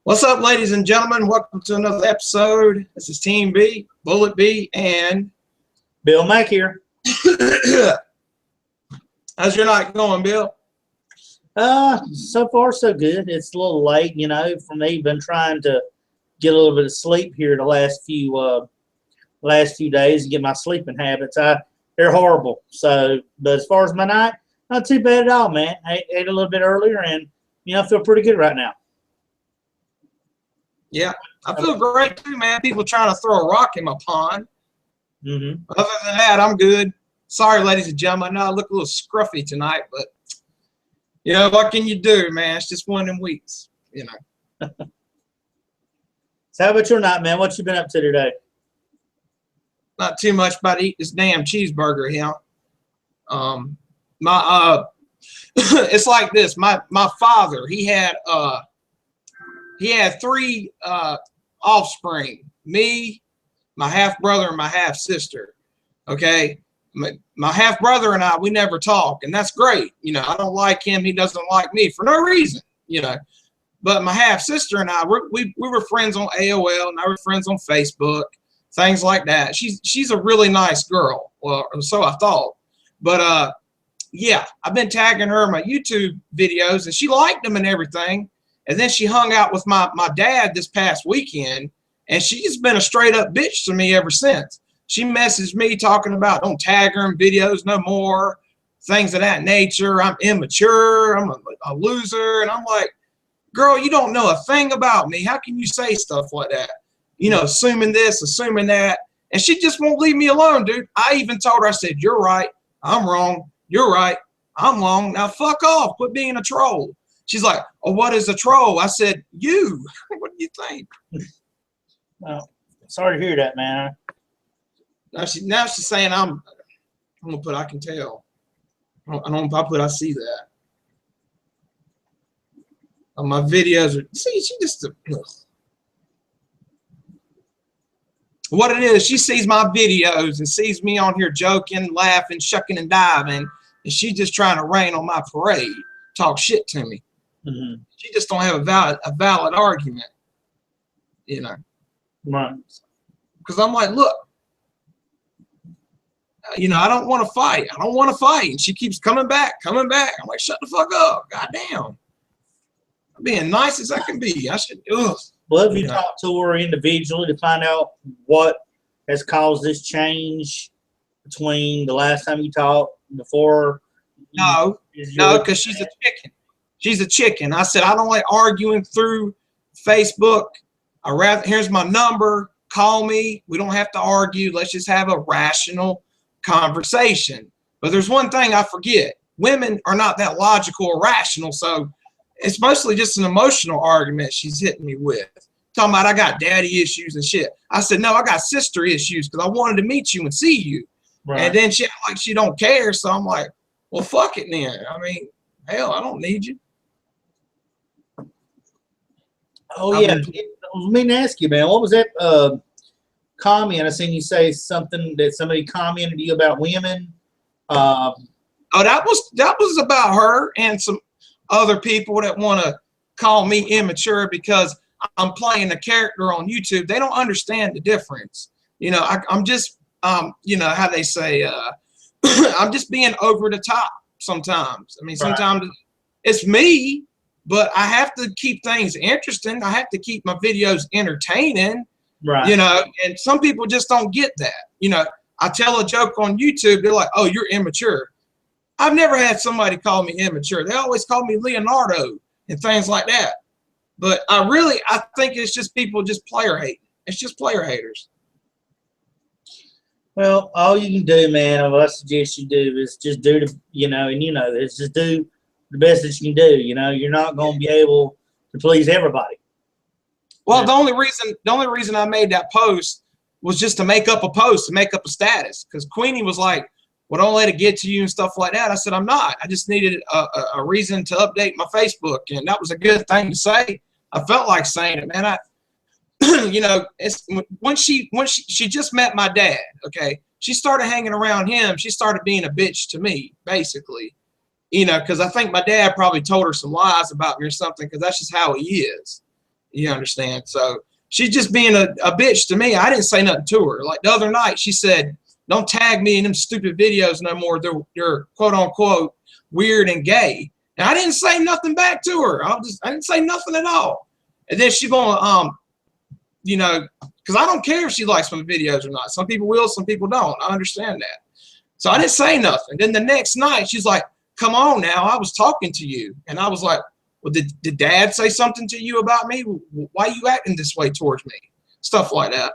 What's up, ladies and gentlemen? Welcome to another episode. This is Team B, Bullet B, and Bill Mack here. how's your night going, Bill? So far so good. It's a little late, for me. Been trying to get a little bit of sleep here the last few days and get my sleeping habits. They're horrible. So, but as far as my night, not too bad at all, man. I ate a little bit earlier, and I feel pretty good right now. Yeah, I feel great too, man. People trying to throw a rock in my pond. Mm-hmm. Other than that, I'm good. Sorry, ladies and gentlemen. I know I look a little scruffy tonight, but what can you do, man? It's just one of them weeks, So how about your night, man? What you been up to today? Not too much, about to eat this damn cheeseburger here. It's like this. My father, he had three offspring: me, my half brother, and my half sister. Okay, my half brother and I, we never talk, and that's great. I don't like him; he doesn't like me for no reason. But my half sister and I, we were friends on AOL, and I were friends on Facebook, things like that. She's a really nice girl. Well, so I thought. But yeah, I've been tagging her in my YouTube videos, and she liked them and everything. And then she hung out with my dad this past weekend, and she's been a straight up bitch to me ever since. She messaged me talking about don't tag her in videos no more, things of that nature. I'm immature. I'm a loser. And I'm like, girl, you don't know a thing about me. How can you say stuff like that? Assuming this, assuming that. And she just won't leave me alone, dude. I even told her, I said, you're right. I'm wrong. You're right. I'm wrong. Now fuck off. Quit being a troll. She's like, oh, what is a troll? I said, you. What do you think? Well, sorry to hear that, man. Now she's saying I'm going to put, I can tell. I don't know if I put, I see that. On my videos, see, she just, what it is, she sees my videos and sees me on here joking, laughing, shucking and diving, and she's just trying to rain on my parade, talk shit to me. Mm-hmm. She just don't have a valid argument, Right. Because I'm like, look, I don't want to fight. I don't want to fight. And she keeps coming back. I'm like, shut the fuck up. Goddamn. I'm being nice as I can be. I should. Ugh. Well, have you talked to her individually to find out what has caused this change between the last time you talked before? No, because she's a chicken. She's a chicken. I said, I don't like arguing through Facebook. Here's my number. Call me. We don't have to argue. Let's just have a rational conversation. But there's one thing I forget. Women are not that logical or rational, so it's mostly just an emotional argument she's hitting me with. Talking about I got daddy issues and shit. I said, no, I got sister issues because I wanted to meet you and see you. Right. And then she like she don't care, so I'm like, well, fuck it then. I mean, hell, I don't need you. Oh, yeah. Let me ask you, man, what was that comment? I seen you say something that somebody commented to you about women. Oh, that was about her and some other people that want to call me immature because I'm playing a character on YouTube. They don't understand the difference. I'm just, how they say, I'm just being over the top sometimes. I mean, sometimes it's me, but I have to keep things interesting. I have to keep my videos entertaining, right? And some people just don't get that. I tell a joke on YouTube, they're like, oh, you're immature. I've never had somebody call me immature. They always call me Leonardo and things like that. But I think it's just people just player hating. It's just player haters. Well, all you can do, man, what I suggest you do is just do it's just do the best that you can do. You're not going to be able to please everybody. Well, the only reason I made that post was just to make up a post, to make up a status. Because Queenie was like, well, don't let it get to you and stuff like that. I said, I'm not. I just needed a reason to update my Facebook. And that was a good thing to say. I felt like saying it, man. It's when she just met my dad, okay? She started hanging around him. She started being a bitch to me, basically. Because I think my dad probably told her some lies about me or something because that's just how he is. You understand? So she's just being a bitch to me. I didn't say nothing to her. Like the other night, she said, "Don't tag me in them stupid videos no more. They're quote unquote weird and gay." And I didn't say nothing back to her. I didn't say nothing at all. And then she gonna you know, because I don't care if she likes my videos or not. Some people will, some people don't. I understand that. So I didn't say nothing. Then the next night, she's like, "Come on now, I was talking to you." And I was like, "Well, did Dad say something to you about me? Why are you acting this way towards me?" Stuff like that.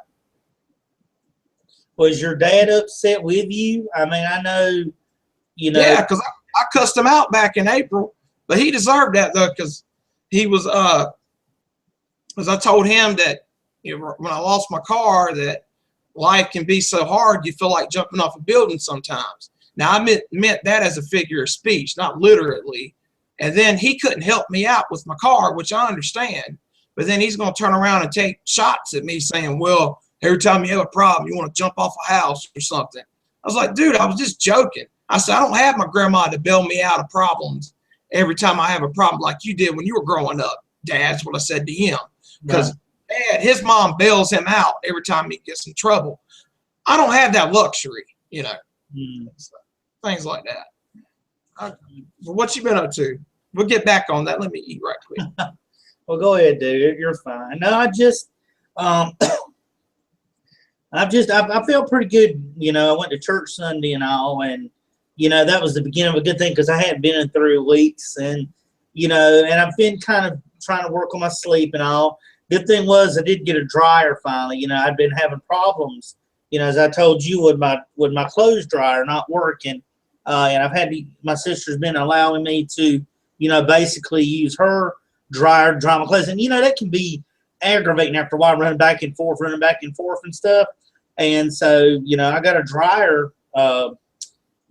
Was your dad upset with you? I mean, I know, you know. Yeah, because I cussed him out back in April, but he deserved that though, because he was because I told him that, you know, when I lost my car, that life can be so hard you feel like jumping off a building sometimes. Now I meant that as a figure of speech, not literally. And then he couldn't help me out with my car, which I understand. But then he's going to turn around and take shots at me saying, "Well, every time you have a problem, you want to jump off a house or something." I was like, "Dude, I was just joking." I said, "I don't have my grandma to bail me out of problems every time I have a problem like you did when you were growing up, Dad." That's what I said to him. Because Dad, his mom bails him out every time he gets in trouble. I don't have that luxury, you know. So, things like that. What you been up to? We'll get back on that. Let me eat right quick. Well, go ahead, dude. You're fine. No, I just, I felt pretty good. You know, I went to church Sunday and all, and you know that was the beginning of a good thing because I hadn't been in 3 weeks, and you know, and I've been kind of trying to work on my sleep and all. Good thing was I did get a dryer finally. You know, I'd been having problems. You know, as I told you, with my clothes dryer not working, and I've had my sister's been allowing me to, you know, basically use her dryer to dry my clothes, and you know that can be aggravating after a while, running back and forth and stuff. And so, you know, I got a dryer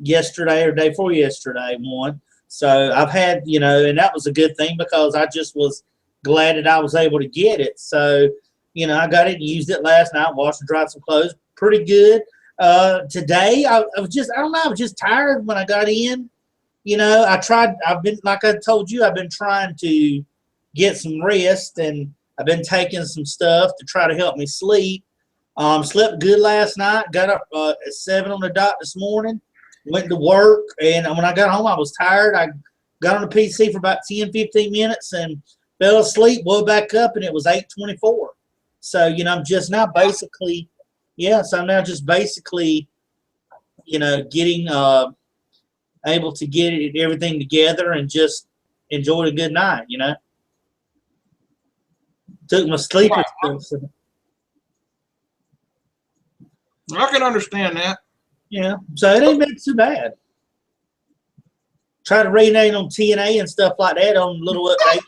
yesterday or day before yesterday one. So I've had, you know, and that was a good thing because I just was glad that I was able to get it. So, you know, I got it and used it last night, washed and dried some clothes. Pretty good. Today, I was just, I don't know, I was just tired when I got in. You know, I've been, like I told you, I've been trying to get some rest, and I've been taking some stuff to try to help me sleep. Slept good last night, got up at 7 on the dot this morning, went to work, and when I got home, I was tired. I got on the PC for about 10, 15 minutes and fell asleep, woke back up, and it was 8:24. So, you know, I'm just now basically, so I'm now just basically, you know, getting able to get everything together and just enjoy a good night, you know. Took my sleepers. I can understand that. Yeah, so it ain't been too bad. Try to read on TNA and stuff like that on little updates.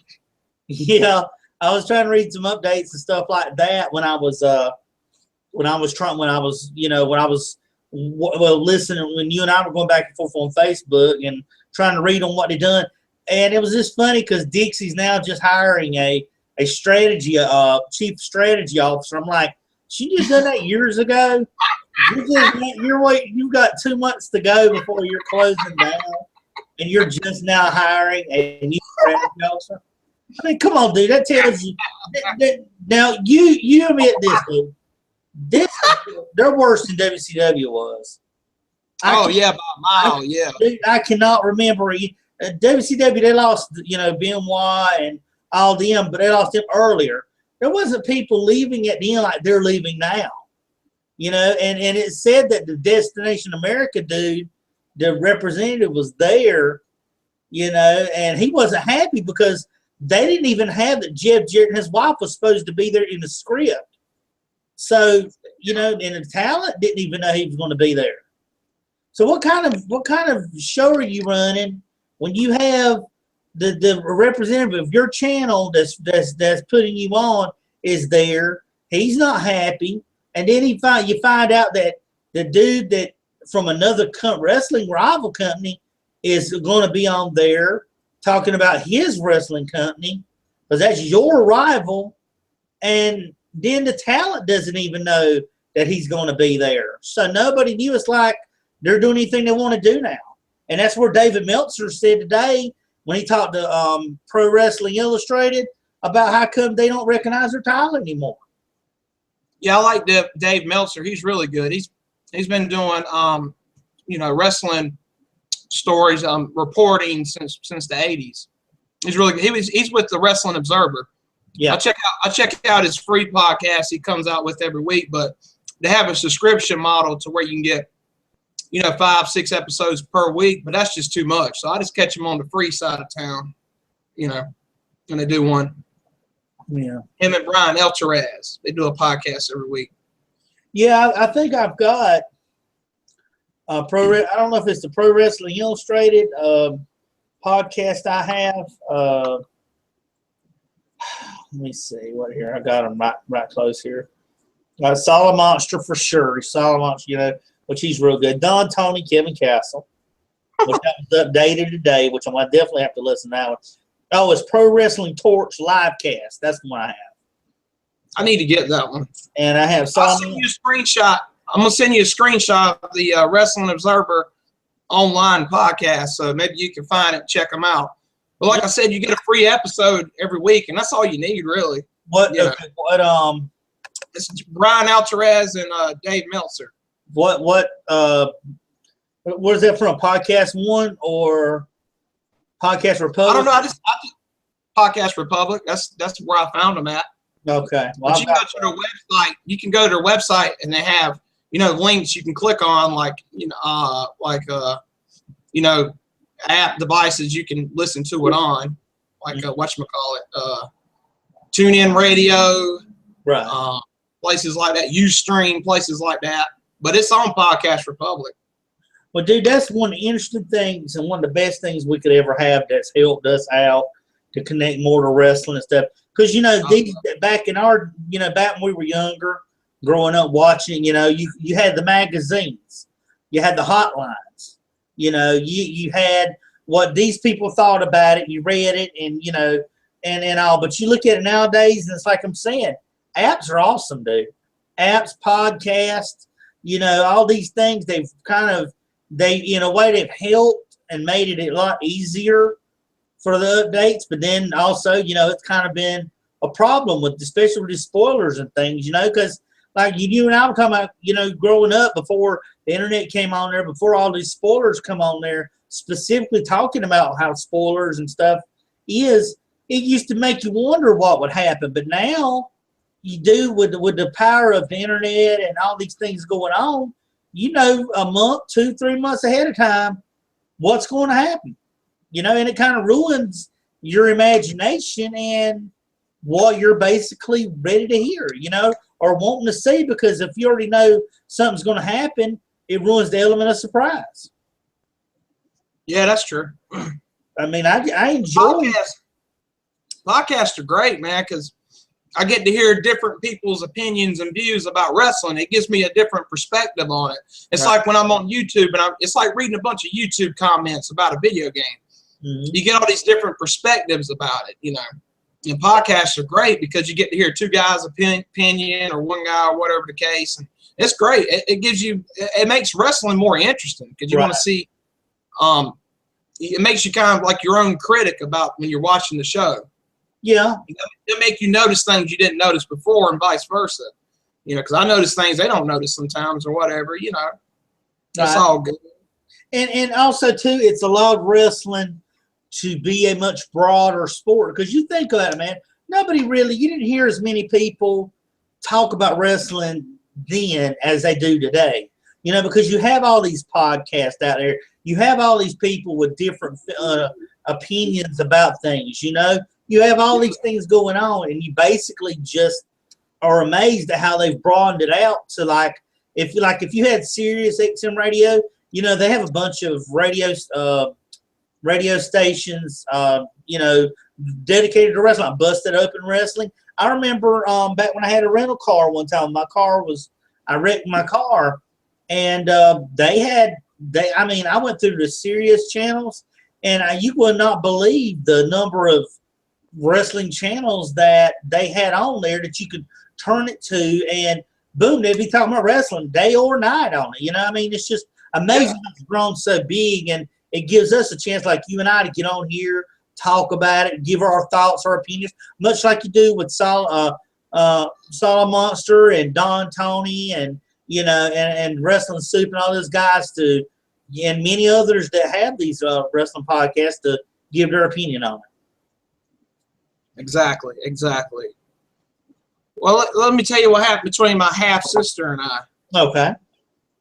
Yeah, I was trying to read some updates and stuff like that when I was listening when you and I were going back and forth on Facebook and trying to read on what they done. And it was just funny because Dixie's now just hiring a strategy chief strategy officer. I'm like, she just done that years ago. You've got 2 months to go before you're closing down, and you're just now hiring a new strategy officer. I mean, come on, dude. That tells you. Now you admit this, dude. They're worse than WCW was. By a mile, yeah. Dude, I cannot remember. WCW, they lost, you know, Benoit and all them, but they lost him earlier. There wasn't people leaving at the end like they're leaving now. You know, and it said that the Destination America dude, the representative, was there, you know, and he wasn't happy because they didn't even have that Jeff Jarrett and his wife was supposed to be there in the script. So, you know, and the talent didn't even know he was going to be there. So what kind of show are you running when you have the representative of your channel that's putting you on is there? He's not happy. And then you find out that the dude that from another wrestling rival company is going to be on there talking about his wrestling company because that's your rival. And then the talent doesn't even know that he's going to be there. So nobody knew. It's like they're doing anything they want to do now. And that's where David Meltzer said today when he talked to Pro Wrestling Illustrated, about how come they don't recognize their title anymore. Yeah, I like Dave Meltzer. He's really good. He's been doing wrestling stories, reporting since the 80s. He's really good. He's with the Wrestling Observer. Yeah, I check out his free podcast he comes out with every week, but they have a subscription model to where you can get 5-6 episodes per week, but that's just too much. So I just catch him on the free side of town, when they do one. Yeah. Him and Brian Elteraz, they do a podcast every week. Yeah, I think I've got I don't know if it's the Pro Wrestling Illustrated podcast I have. Let me see what here. I got him right close here. Solid Monster for sure. Solid Monster, which he's real good. Don Tony, Kevin Castle, which was updated today, which I'm going to definitely have to listen to that one. Oh, it's Pro Wrestling Torch Livecast. That's the one I have. I need to get that one. And I have I'll send you a screenshot. I'm going to send you a screenshot of the Wrestling Observer online podcast, so maybe you can find it and check them out. But like I said, you get a free episode every week, and that's all you need, really. What it's Brian Alvarez and Dave Meltzer. What is that from? Podcast One or Podcast Republic? I don't know. I just Podcast Republic. That's where I found them at. Okay. Well, but you can go to their website. You can go to their website, and they have links you can click on, app devices you can listen to it on, TuneIn Radio, right? Places like that, Ustream, places like that. But it's on Podcast Republic. Well, dude, that's one of the interesting things and one of the best things we could ever have that's helped us out to connect more to wrestling and stuff. Because, these back in our, back when we were younger, growing up watching, you had the magazines. You had the hotlines. You had what these people thought about it. You read it and all. But you look at it nowadays, and it's like I'm saying, apps are awesome, dude. Apps, podcasts, all these things, they've in a way, they've helped and made it a lot easier for the updates. But then also, it's kind of been a problem with, especially with the spoilers and things, because like you and I were talking about, growing up before the internet came on there, before all these spoilers come on there, specifically talking about how spoilers and stuff it used to make you wonder what would happen. But now you do with the power of the internet and all these things going on, a month, 2-3 months ahead of time what's going to happen. And it kind of ruins your imagination and what you're basically ready to hear, or wanting to see, because if you already know something's going to happen, it ruins the element of surprise. Yeah, that's true. I mean, I enjoy podcasts are great, man, because I get to hear different people's opinions and views about wrestling. It gives me a different perspective on it. It's like when I'm on YouTube, and it's like reading a bunch of YouTube comments about a video game. Mm-hmm. You get all these different perspectives about it, And podcasts are great because you get to hear two guys' opinion or one guy or whatever the case. And it's great. It makes wrestling more interesting because you want to see, it makes you kind of like your own critic about when you're watching the show. Yeah. It'll make you notice things you didn't notice before and vice versa. Because I notice things they don't notice sometimes or whatever, It's all good. And also, too, it's allowed wrestling to be a much broader sport. Because you think about it, man, you didn't hear as many people talk about wrestling then as they do today. Because you have all these podcasts out there. You have all these people with different opinions about things, You have all these things going on, and you basically just are amazed at how they've broadened it out to if you had Sirius XM radio, they have a bunch of radio stations, dedicated to wrestling. Like Busted Open Wrestling. I remember back when I had a rental car one time. I wrecked my car, and I went through the Sirius channels, and you would not believe the number of wrestling channels that they had on there that you could turn it to, and boom, they'd be talking about wrestling day or night on it. It's just amazing. It's grown so big, and it gives us a chance, like you and I, to get on here, talk about it, give our thoughts, our opinions, much like you do with Solid Monster and Don Tony and and Wrestling Soup and all those guys and many others that have these wrestling podcasts to give their opinion on it. Exactly. Well, let me tell you what happened between my half sister and I. Okay.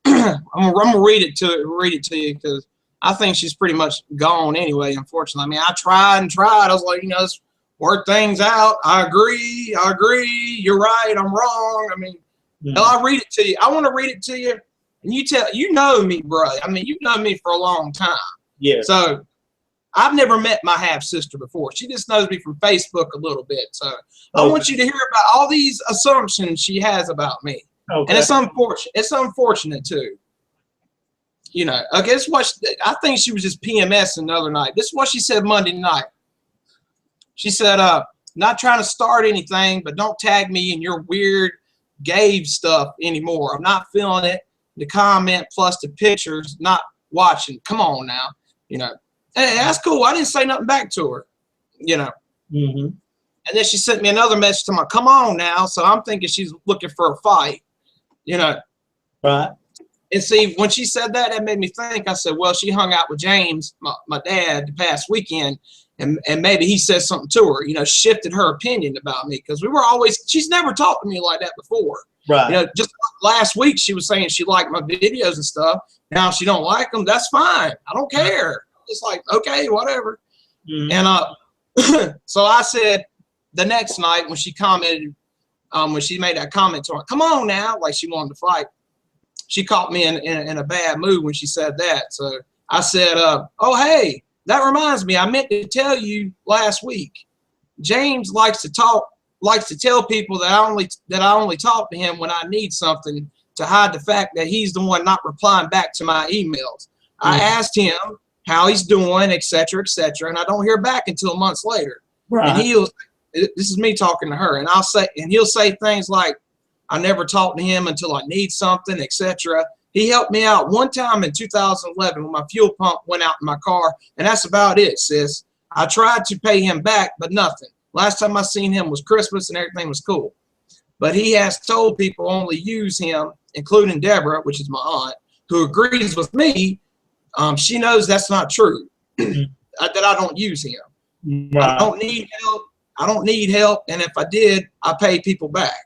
I'm gonna read it to you because I think she's pretty much gone anyway. Unfortunately, I mean, I tried and tried. I was like, let's work things out. I agree. You're right. I'm wrong. I mean, I'll read it to you. I want to read it to you, and you know me, bro. I mean, you've known me for a long time. Yeah. So I've never met my half sister before. She just knows me from Facebook a little bit. So I want you to hear about all these assumptions she has about me. Okay. And it's unfortunate. It's unfortunate too. Okay, this is what I think she was just PMSing the other night. This is what she said Monday night. She said, not trying to start anything, but don't tag me in your weird gay stuff anymore. I'm not feeling it. The comment plus the pictures, not watching. Come on now. Hey, that's cool. I didn't say nothing back to her. Mm-hmm. And then she sent me another message to my, come on now. So I'm thinking she's looking for a fight. Right. And see, when she said that, it made me think. I said, well, she hung out with James, my dad, the past weekend, and maybe he said something to her, shifted her opinion about me because she's never talked to me like that before. Right. Just last week she was saying she liked my videos and stuff. Now she don't like them. That's fine. I don't care. It's like, okay, whatever. Mm-hmm. And so I said the next night when she commented, when she made that comment to her, come on now, like she wanted to fight. She caught me in a bad mood when she said that. So I said, oh, hey, that reminds me. I meant to tell you last week. James likes to tell people that I only talk to him when I need something to hide the fact that he's the one not replying back to my emails. I asked him how he's doing, et cetera, and I don't hear back until months later. Right. And this is me talking to her, and he'll say things like, I never talk to him until I need something, etc. He helped me out one time in 2011 when my fuel pump went out in my car, and that's about it, sis. I tried to pay him back, but nothing. Last time I seen him was Christmas, and everything was cool. But he has told people only use him, including Deborah, which is my aunt, who agrees with me. She knows that's not true, that I don't use him. Right. I don't need help, and if I did, I pay people back.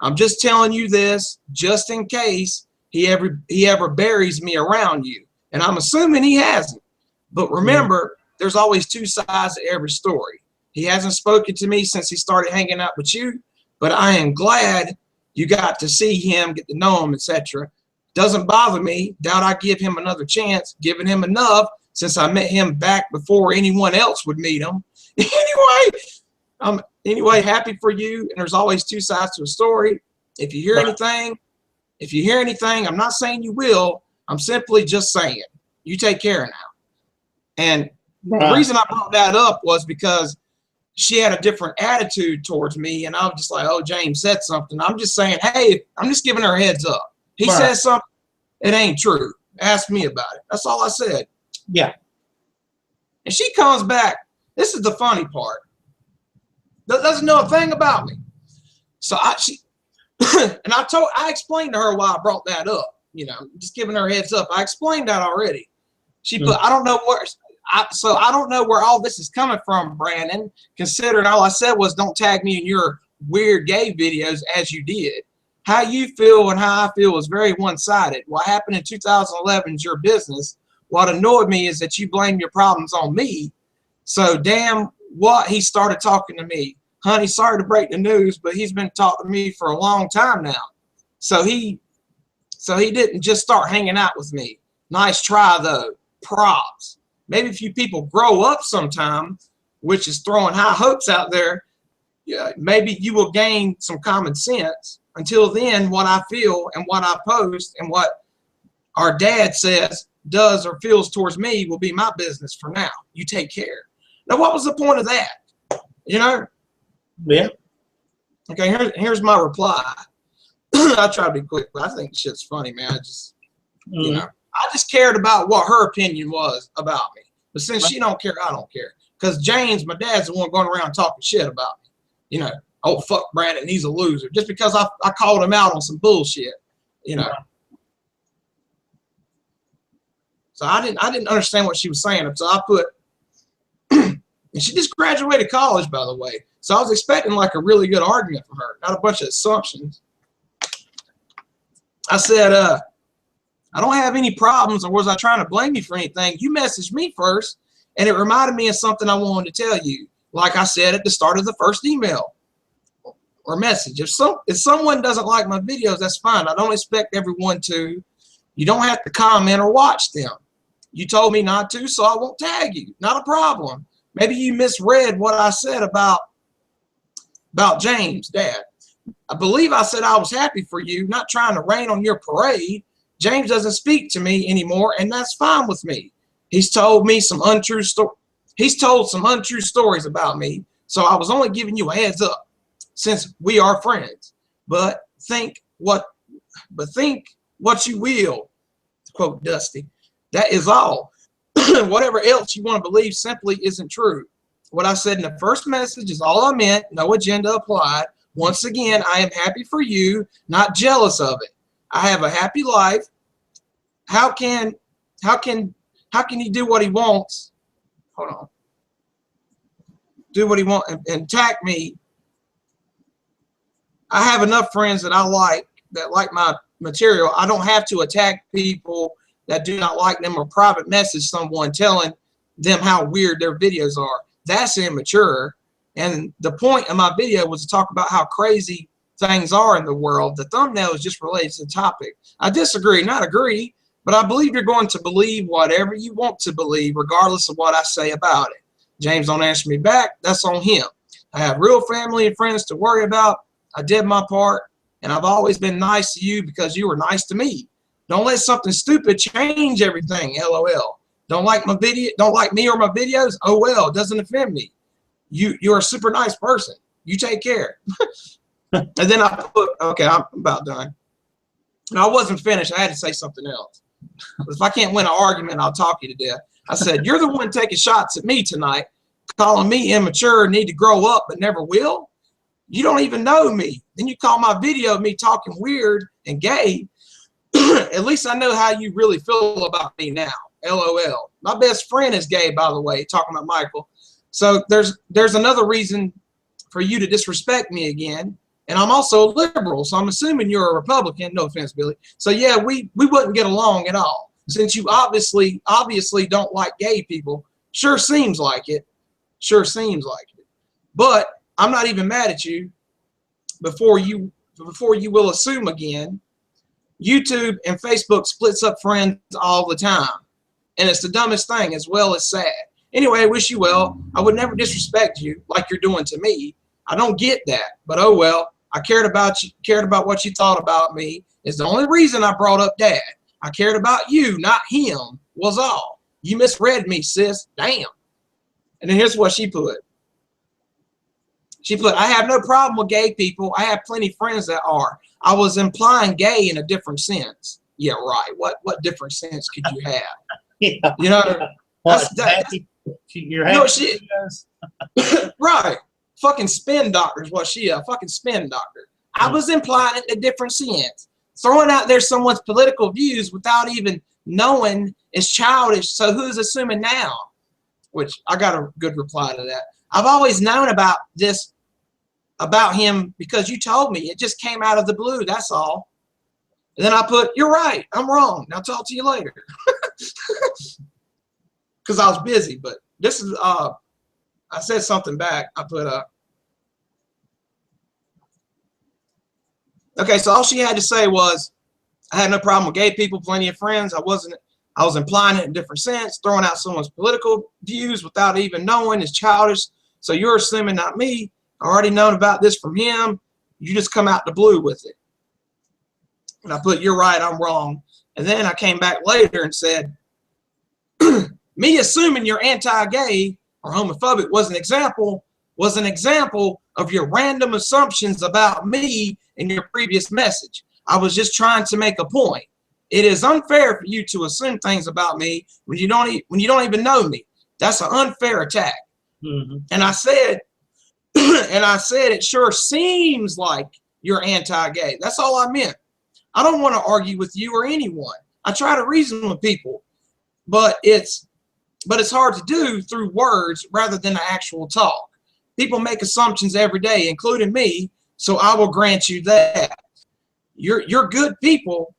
I'm just telling you this just in case he ever buries me around you. And I'm assuming he hasn't. But remember, there's always two sides to every story. He hasn't spoken to me since he started hanging out with you, but I am glad you got to see him, get to know him, etc. Doesn't bother me. Doubt I give him another chance, giving him enough since I met him back before anyone else would meet him. Anyway, happy for you, and there's always two sides to a story. If you hear anything, I'm not saying you will. I'm simply just saying, you take care now. And the reason I brought that up was because she had a different attitude towards me, and I was just like, oh, James said something. I'm just saying, hey, I'm just giving her a heads up. He says something, it ain't true. Ask me about it. That's all I said. Yeah. And she comes back. This is the funny part. Doesn't know a thing about me. So I explained to her why I brought that up. Just giving her a heads up. I explained that already. She put, I don't know where all this is coming from, Brandon, considering all I said was don't tag me in your weird gay videos as you did. How you feel and how I feel is very one-sided. What happened in 2011 is your business. What annoyed me is that you blame your problems on me. So damn what he started talking to me. Honey, sorry to break the news, but he's been talking to me for a long time now. So he didn't just start hanging out with me. Nice try though. Props. Maybe if you people grow up sometime, which is throwing high hopes out there, maybe you will gain some common sense. Until then, what I feel and what I post and what our dad says, does, or feels towards me will be my business for now. You take care. Now, what was the point of that? Yeah. Okay, here's my reply. I try to be quick, but I think the shit's funny, man. I just, I just cared about what her opinion was about me. But since she don't care, I don't care. because James, my dad's the one going around talking shit about me. You know, oh, fuck Brandon, he's a loser. Just because I called him out on some bullshit, you know. So I didn't understand what she was saying. So I put, and she just graduated college, by the way. So I was expecting like a really good argument from her, not a bunch of assumptions. I said, I don't have any problems, or was I trying to blame you for anything? You messaged me first, and it reminded me of something I wanted to tell you. Like I said at the start of the first email or message. If someone doesn't like my videos, that's fine. I don't expect everyone to. You don't have to comment or watch them. You told me not to, so I won't tag you. Not a problem. Maybe you misread what I said about James, Dad. I believe I said I was happy for you, not trying to rain on your parade. James doesn't speak to me anymore, and that's fine with me. He's told some untrue stories about me, so I was only giving you a heads up since we are friends. But think what you will, to quote Dusty. That is all. Whatever else you want to believe simply isn't true. What I said in the first message is all I meant. No agenda applied. Once again, I am happy for you, not jealous of it. I have a happy life. How can he do what he wants? Hold on. Do what he wants and attack me. I have enough friends that like my material. I don't have to attack people that do not like them or private message someone telling them how weird their videos are. That's immature. And the point of my video was to talk about how crazy things are in the world. The thumbnail is just related to the topic. I disagree, not agree, but I believe you're going to believe whatever you want to believe, regardless of what I say about it. James don't answer me back. That's on him. I have real family and friends to worry about. I did my part, and I've always been nice to you because you were nice to me. Don't let something stupid change everything, LOL. Don't like my video, don't like me or my videos? Oh well, it doesn't offend me. You're a super nice person. You take care. And then I put, okay, I'm about done. And I wasn't finished. I had to say something else. If I can't win an argument, I'll talk you to death. I said, you're the one taking shots at me tonight, calling me immature, need to grow up, but never will. You don't even know me. Then you call my video of me talking weird and gay. At least I know how you really feel about me now. LOL. My best friend is gay, by the way, talking about Michael. So there's another reason for you to disrespect me again. And I'm also a liberal, so I'm assuming you're a Republican. No offense, Billy. So yeah, we wouldn't get along at all. Since you obviously don't like gay people. Sure seems like it. Sure seems like it. But I'm not even mad at you. Before you will assume again, YouTube and Facebook splits up friends all the time. And it's the dumbest thing as well as sad. Anyway, I wish you well. I would never disrespect you like you're doing to me. I don't get that, but oh well. I cared about what you thought about me. It's the only reason I brought up Dad. I cared about you, not him, was all. You misread me, sis. Damn. And then here's what she put. She put, I have no problem with gay people. I have plenty of friends that are. I was implying gay in a different sense. Yeah, right. What different sense could you have? Yeah. You know, you're happy. Right. Fucking spin doctor is what she is. Fucking spin doctor. I was implying it in a different sense. Throwing out there someone's political views without even knowing is childish. So who's assuming now? Which I got a good reply to that. I've always known about this, about him, because you told me. It just came out of the blue. That's all. And then I put, you're right. I'm wrong. I'll talk to you later. Because I was busy. But this is, I said something back. I put, okay, so all she had to say was, I had no problem with gay people, plenty of friends. I was implying it in a different sense. Throwing out someone's political views without even knowing is childish. So you're assuming, not me. I already known about this from him. You just come out the blue with it. And I put, you're right, I'm wrong. And then I came back later and said, me assuming you're anti-gay or homophobic was an example of your random assumptions about me in your previous message. I was just trying to make a point. It is unfair for you to assume things about me when you don't even know me. That's an unfair attack. And I said, it sure seems like you're anti-gay. That's all I meant. I don't want to argue with you or anyone. I try to reason with people, but it's hard to do through words rather than an actual talk. People make assumptions every day, including me, so I will grant you that. You're good people.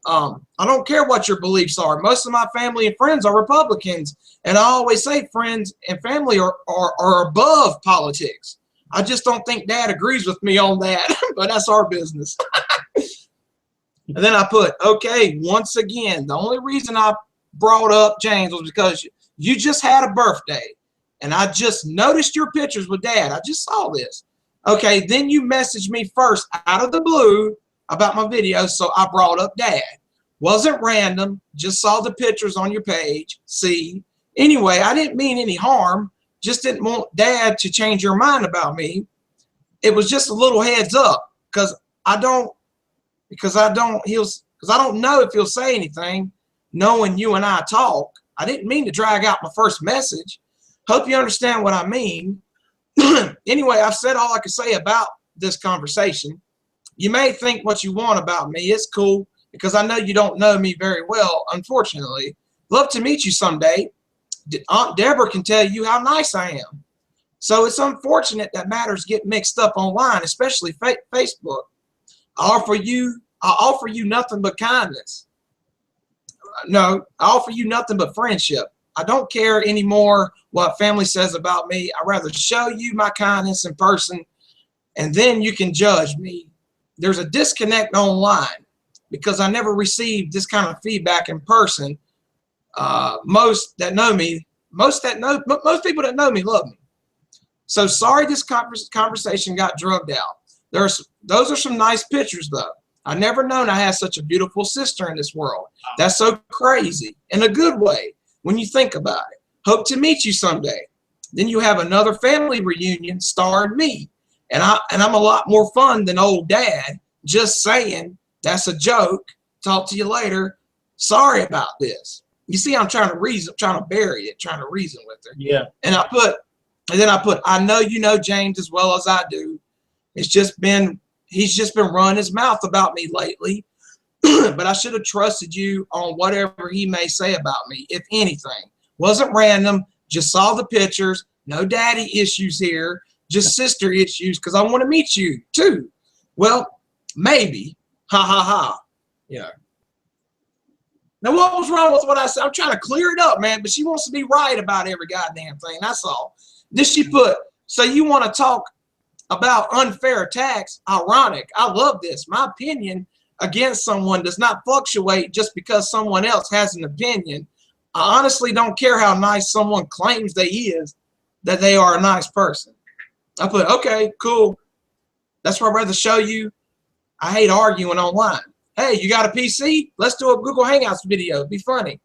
I don't care what your beliefs are. Most of my family and friends are Republicans, and I always say friends and family are above politics. I just don't think Dad agrees with me on that, but that's our business. And then I put, okay, once again, the only reason I brought up James was because you just had a birthday, and I just noticed your pictures with Dad. I just saw this. Okay, then you messaged me first out of the blue about my video, so I brought up Dad. Wasn't random, just saw the pictures on your page. See? Anyway, I didn't mean any harm, just didn't want Dad to change your mind about me. It was just a little heads up, because I don't know if he'll say anything, knowing you and I talk. I didn't mean to drag out my first message. Hope you understand what I mean. Anyway, I've said all I can say about this conversation. You may think what you want about me. It's cool, because I know you don't know me very well, unfortunately. Love to meet you someday. Aunt Deborah can tell you how nice I am. So it's unfortunate that matters get mixed up online, especially Facebook. I offer you nothing but kindness. No, I offer you nothing but friendship. I don't care anymore what family says about me. I'd rather show you my kindness in person, and then you can judge me. There's a disconnect online because I never received this kind of feedback in person. Most people that know me love me. So sorry this conversation got drugged out. Those are some nice pictures, though. I never known I had such a beautiful sister in this world. That's so crazy in a good way when you think about it. Hope to meet you someday. Then you have another family reunion starring me. And I'm a lot more fun than old Dad. Just saying. That's a joke. Talk to you later. Sorry about this. You see, I'm trying to reason, trying to bury it, trying to reason with her. Yeah. And then I put, I know you know James as well as I do. He's just been running his mouth about me lately. But I should have trusted you on whatever he may say about me, if anything. Wasn't random, just saw the pictures, no daddy issues here, just sister issues, because I want to meet you too. Well, maybe. Ha ha ha. Yeah. Now what was wrong with what I said? I'm trying to clear it up, man, but she wants to be right about every goddamn thing. That's all. Then she put, so you want to talk about unfair tax? Ironic. I love this. My opinion against someone does not fluctuate just because someone else has an opinion. I honestly don't care how nice someone claims that they are a nice person. I put, okay, cool. That's why I'd rather show you. I hate arguing online. Hey, you got a PC? Let's do a Google Hangouts video. It'd be funny.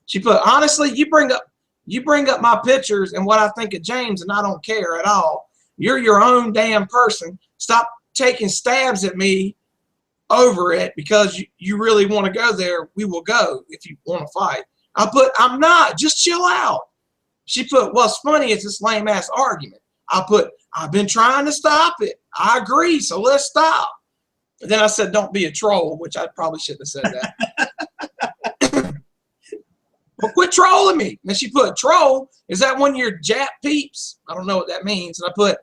She put, honestly, you bring up my pictures and what I think of James, and I don't care at all. You're your own damn person. Stop taking stabs at me over it because you really want to go there. We will go if you want to fight. I put, I'm not. Just chill out. She put, what's funny is this lame ass argument. I put, I've been trying to stop it. I agree, so let's stop. And then I said, don't be a troll, which I probably shouldn't have said that. Well, quit trolling me. And she put, troll, is that one of your Jap peeps? I don't know what that means. And I put,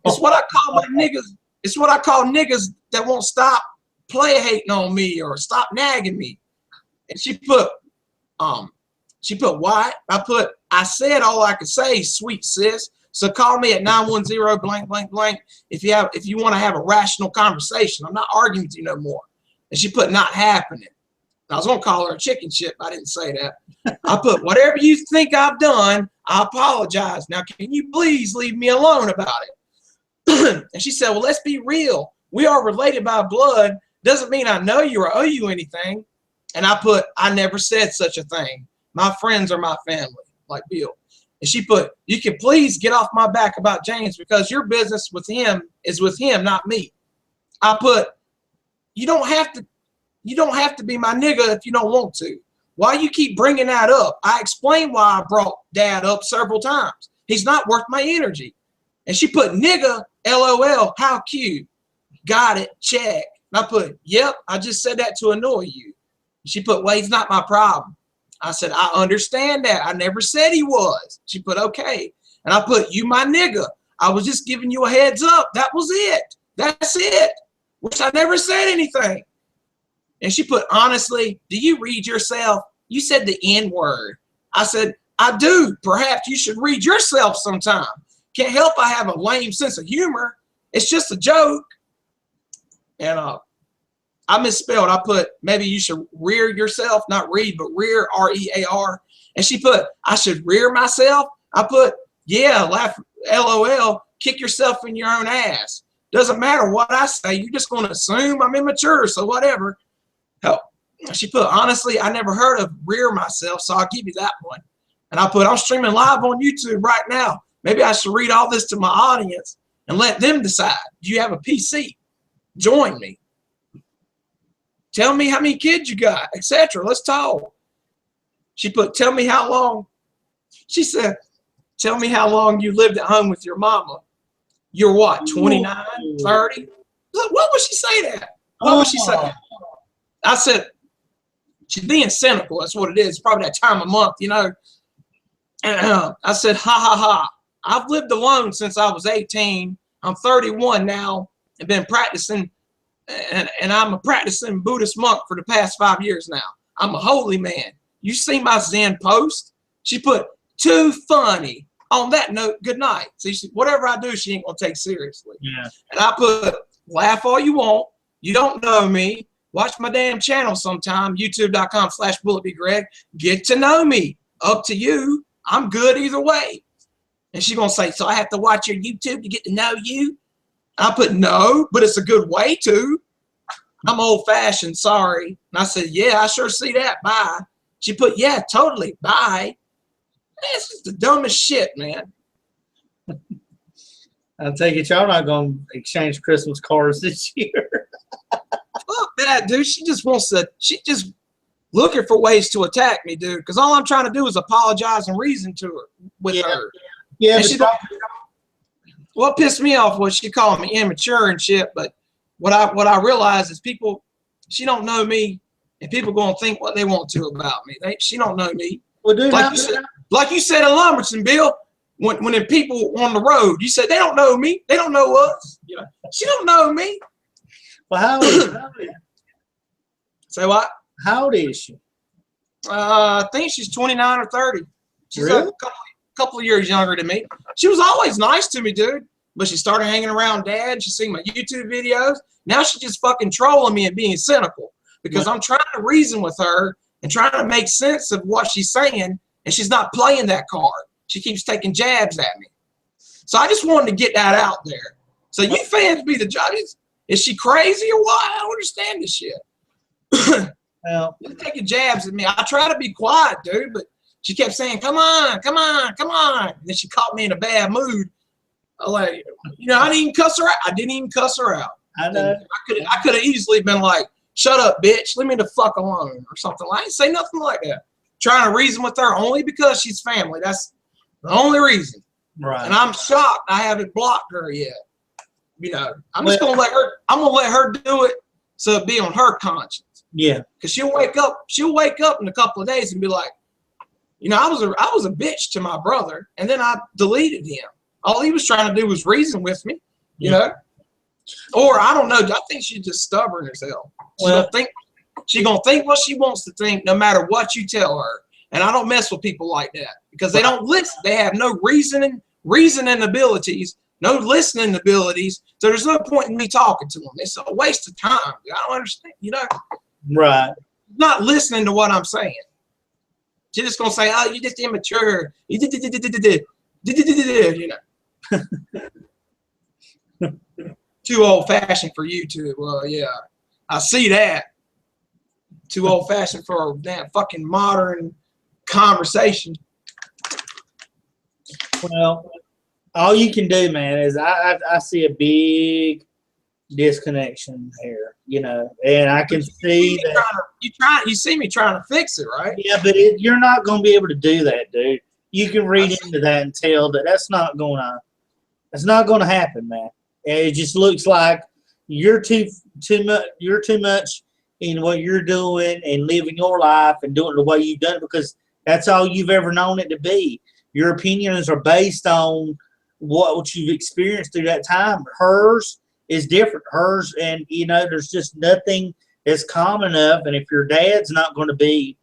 it's what I call my niggas. It's what I call niggas that won't stop play hating on me or stop nagging me. And she put what? I put, I said all I could say, sweet sis. So call me at 910 blank blank blank if you want to have a rational conversation. I'm not arguing with you no more. And she put not happening. I was gonna call her a chicken shit, but I didn't say that. I put whatever you think I've done, I apologize. Now can you please leave me alone about it? And she said, well, let's be real. We are related by blood. Doesn't mean I know you or owe you anything. And I put, I never said such a thing. My friends are my family, like Bill. And she put, you can please get off my back about James because your business with him is with him, not me. I put, you don't have to be my nigga if you don't want to. Why you keep bringing that up? I explained why I brought Dad up several times. He's not worth my energy. And she put, nigga, LOL, how cute. Got it, check. And I put, yep, I just said that to annoy you. She put, well, he's not my problem. I said, I understand that. I never said he was. She put, okay. And I put, you my nigga. I was just giving you a heads up. That was it. That's it. Which I never said anything. And she put, honestly, do you read yourself? You said the N-word. I said, I do. Perhaps you should read yourself sometime. Can't help I have a lame sense of humor. It's just a joke. And I misspelled. I put, maybe you should rear yourself, not read, but rear, R-E-A-R. And she put, I should rear myself. I put, yeah, laugh, LOL, kick yourself in your own ass. Doesn't matter what I say. You're just going to assume I'm immature, so whatever. Hell, she put, honestly, I never heard of rear myself, so I'll give you that one. And I put, I'm streaming live on YouTube right now. Maybe I should read all this to my audience and let them decide. Do you have a PC? Join me. Tell me how many kids you got, etc. Let's talk. She put, tell me how long. She said, tell me how long you lived at home with your mama. You're what, 29, 30? Look, what would she say that? What would she say? I said, she's being cynical. That's what it is. It's probably that time of month, you know. And I said, ha, ha, ha. I've lived alone since I was 18. I'm 31 now and been practicing. And I'm a practicing Buddhist monk for the past 5 years now. I'm a holy man. You see my Zen post? She put, too funny. On that note, good night. See, whatever I do, she ain't going to take seriously. Yeah. And I put, laugh all you want. You don't know me. Watch my damn channel sometime, youtube.com/BulletBGreg. Get to know me. Up to you. I'm good either way. And she's going to say, so I have to watch your YouTube to get to know you? I put, no, but it's a good way to. I'm old-fashioned, sorry. And I said, yeah, I sure see that. Bye. She put, yeah, totally. Bye. Man, it's just the dumbest shit, man. I take it y'all not going to exchange Christmas cards this year. Fuck that, dude. She just looking for ways to attack me, dude. Because all I'm trying to do is apologize and reason to her with her. Yeah, what pissed me off was she called me immature and shit. But what I realized is she don't know me, and people gonna think what they want to about me. She don't know me. Well, dude, like you said in Lumberton, Bill. When the people on the road, you said they don't know me. They don't know us. You know, she don't know me. Well, how old is she? Say what? How old is she? I think she's 29 or 30. She's Really? a couple of years younger than me. She was always nice to me, dude. But she started hanging around Dad. She's seen my YouTube videos. Now she's just fucking trolling me and being cynical because I'm trying to reason with her and trying to make sense of what she's saying, and she's not playing that card. She keeps taking jabs at me. So I just wanted to get that out there. So you fans be the judges. Is she crazy or what? I don't understand this shit. Well, You're taking jabs at me. I try to be quiet, dude, but she kept saying, come on, come on, come on. And then she caught me in a bad mood. I didn't even cuss her out. I didn't even cuss her out. I know. I could have easily been like, shut up, bitch. Leave me the fuck alone or something. I didn't say nothing like that. Trying to reason with her only because she's family. That's the only reason. Right. And I'm shocked I haven't blocked her yet. You know, I'm just gonna let her do it so it be on her conscience. Yeah. Because she'll wake up in a couple of days and be like, you know, I was a bitch to my brother, and then I deleted him. All he was trying to do was reason with me, you know? Or I don't know. I think she's just stubborn as hell. She's gonna think what she wants to think no matter what you tell her. And I don't mess with people like that because they don't listen. They have no reasoning abilities, no listening abilities. So there's no point in me talking to them. It's a waste of time. I don't understand, you know? Right. Not listening to what I'm saying. She's just gonna say, "Oh, you just immature. You did, you know." Too old-fashioned for YouTube. Well, yeah, I see that. Too old-fashioned for a damn fucking modern conversation. Well, all you can do, man, is I see a big disconnection here, you know, and I can see that you see me trying to fix it, right? Yeah, but you're not going to be able to do that, dude. you can read into that and tell that that's not gonna happen, man. And it just looks like you're too much in what you're doing and living your life and doing it the way you've done it, because that's all you've ever known it to be. Your opinions are based on what you've experienced through that time. Hers is different. Hers, and there's just nothing that's common enough. And if your dad's not going to be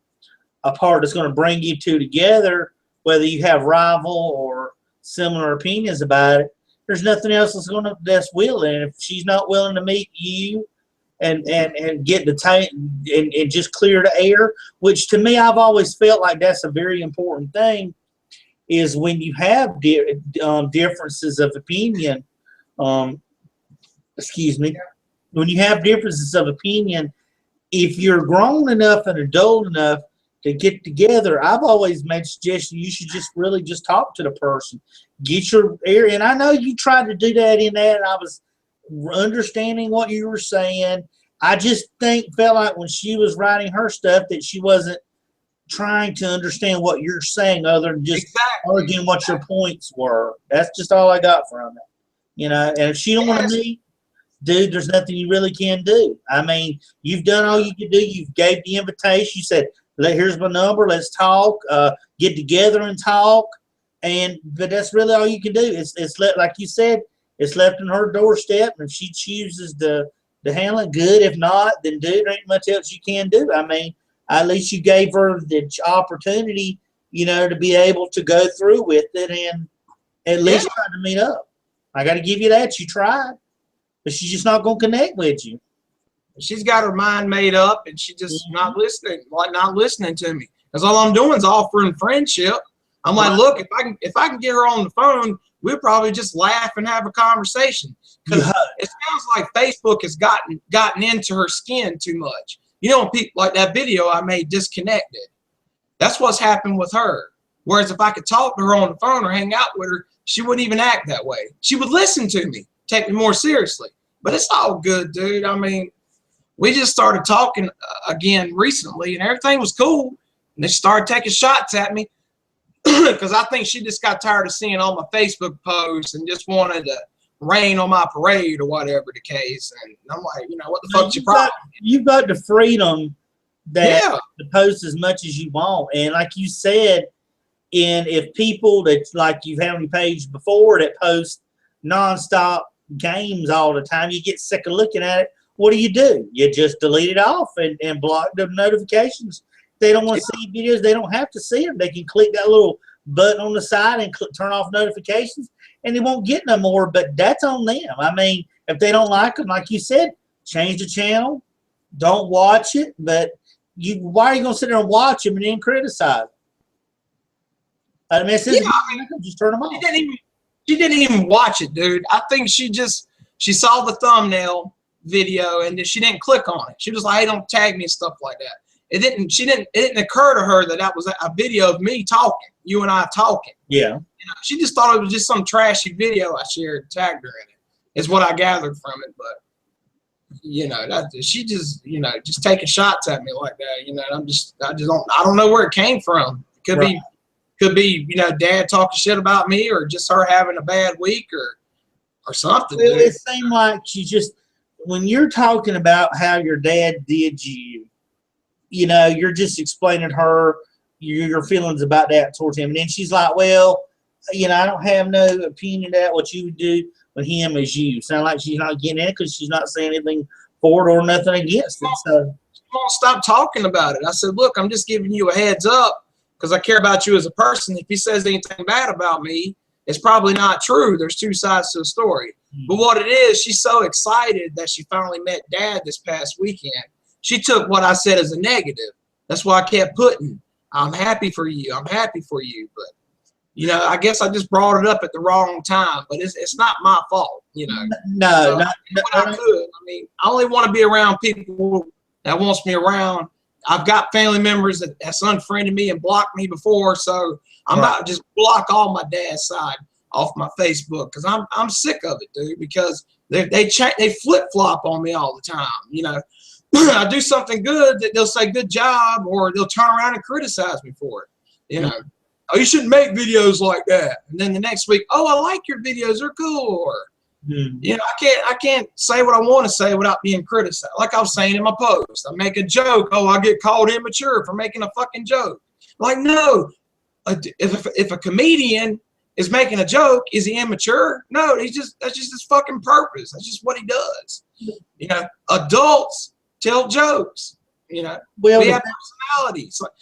a part that's going to bring you two together, whether you have rival or similar opinions about it, there's nothing else that's willing. If she's not willing to meet you and get the and just clear the air, which to me, I've always felt like that's a very important thing, is when you have differences of opinion. Excuse me. When you have differences of opinion, if you're grown enough and adult enough to get together, I've always made suggestions you should just really just talk to the person, get your ear. And I know you tried to do that in that, and I was understanding what you were saying. I just felt like when she was writing her stuff that she wasn't trying to understand what you're saying, other than just arguing what your points were. That's just all I got from it. And if she don't want to meet, dude, there's nothing you really can do. I mean, you've done all you can do. You've gave the invitation. You said, here's my number. Let's talk. Get together and talk. But that's really all you can do. It's like you said, it's left on her doorstep. And if she chooses to handle it, good. If not, then dude, there ain't much else you can do. I mean, at least you gave her the opportunity, to be able to go through with it and at least try to meet up. I got to give you that. You tried. But she's just not going to connect with you. She's got her mind made up, and she's just not listening to me. Because all I'm doing is offering friendship. I'm like, look, if I can get her on the phone, we'll probably just laugh and have a conversation. Because it sounds like Facebook has gotten into her skin too much. People like that video I made, disconnected. That's what's happened with her. Whereas if I could talk to her on the phone or hang out with her, she wouldn't even act that way. She would listen to me, take me more seriously. But it's all good, dude. I mean, we just started talking again recently, and everything was cool. And they started taking shots at me because I think she just got tired of seeing all my Facebook posts and just wanted to rain on my parade or whatever the case. And I'm like, what the fuck's your problem? You've got the freedom to post as much as you want. And like you said, if people that, like you've had on your page before, that post nonstop games all the time, you get sick of looking at it. What do? You just delete it off and block the notifications. If they don't want to see videos, they don't have to see them. They can click that little button on the side and turn off notifications, and they won't get no more. But that's on them. I mean, if they don't like them, like you said, change the channel. Don't watch it. But why are you going to sit there and watch them and then criticize? I mean, just turn them off. She didn't even watch it, dude. I think she saw the thumbnail video and she didn't click on it. She was like, "Hey, don't tag me," and stuff like that. It didn't occur to her that was a video of me talking, you and I talking. Yeah. She just thought it was just some trashy video I shared and tagged her in it. Is what I gathered from it. But she just just taking shots at me like that. I don't know where it came from. It could be dad talking shit about me, or just her having a bad week or something. Well, it seemed like she just, when you're talking about how your dad did you, you're just explaining to her your feelings about that towards him. And then she's like, well, I don't have no opinion about what you would do with him as you. Sound like she's not getting it because she's not saying anything for it or nothing against it. So she won't stop talking about it. I said, look, I'm just giving you a heads up because I care about you as a person. If he says anything bad about me, it's probably not true. There's two sides to the story. But what it is, she's so excited that she finally met Dad this past weekend. She took what I said as a negative. That's why I kept putting, "I'm happy for you. I'm happy for you." But, I guess I just brought it up at the wrong time. But it's not my fault, No, I could. I mean, I only want to be around people that wants me around. I've got family members that's unfriended me and blocked me before, so I'm about to just block all my dad's side off my Facebook because I'm sick of it, dude. Because they flip flop on me all the time. I do something good that they'll say good job, or they'll turn around and criticize me for it. oh, you shouldn't make videos like that. And then the next week, oh, I like your videos, they're cool. Or, you know, I can't say what I want to say without being criticized. Like I was saying in my post, I make a joke. Oh, I get called immature for making a fucking joke. Like, no, if a comedian is making a joke, is he immature? No, that's just his fucking purpose. That's just what he does. You know, adults tell jokes. You know, Well, we have personalities. Like,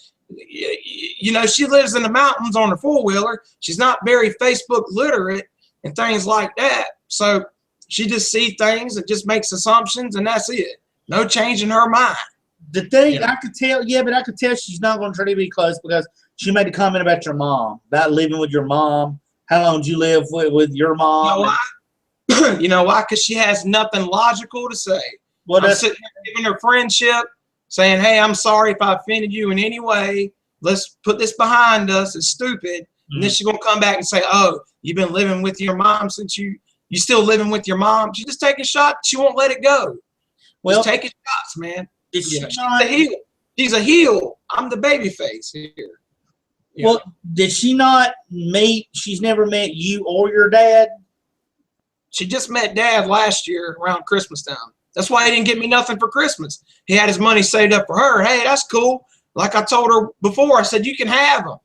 you know, she lives in the mountains on her four-wheeler. She's not very Facebook literate and things like that. So she just sees things and just makes assumptions, and that's it. No change in her mind. the thing, You know? I could tell, yeah, but I could tell she's not going to try to be close because she made a comment about your mom, about living with your mom. How long did you live with your mom? You know why? You know why? Because she has nothing logical to say. Well, I'm sitting there giving her friendship, saying, hey, I'm sorry if I offended you in any way. Let's put this behind us. It's stupid. And then she's going to come back and say, oh, you've been living with your mom since you still living with your mom. She's just taking shots. She won't let it go. well, Just taking shots, man. did she You know, she's not, a heel. She's a heel. I'm the baby face here. You well, know? did she not meet, she's never met you or your dad? She just met Dad last year around Christmas time. That's why he didn't get me nothing for Christmas. He had his money saved up for her. Hey, that's cool. Like I told her before, I said, you can have them.